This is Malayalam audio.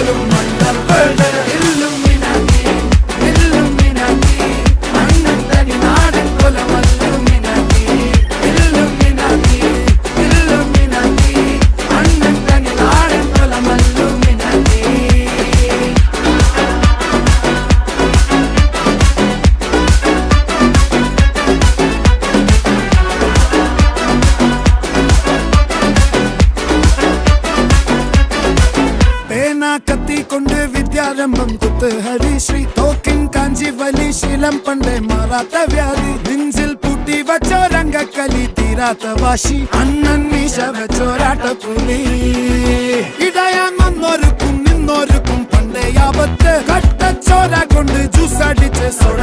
പോലും മണ്ടപ്പേട് ഇല്ലുമിനാറ്റി ഇല്ലുമിനാറ്റി അണ്ണൻ തനി നാടൻ കൊലമല്ലുമിനാറ്റി ഇല്ലുമിനാറ്റി ഇല്ലുമിനാറ്റി അണ്ണൻ തനി നാടൻ കൊലമല്ലുമിനാറ്റി. കത്തി കൊണ്ട് വിദ്യാരംഭം കുത്ത് ഹരിശ്രീ തോക്കിൻ കാഞ്ചി വലി ശീലം പണ്ടേ മാറാത്ത വ്യാധി നെഞ്ചിൽ പൂട്ടി വച്ചോരംഗക്കലി തീരാത്ത വാശി അണ്ണൻ മീശ വെച്ചോരാട്ട പുലി ഇടയാൻ വന്നോർക്കും നിന്നോർക്കും പണ്ടേ ആപത്ത് കട്ടച്ചോര കൊണ്ട് ജ്യൂസ് അടിച്ച് സോഡ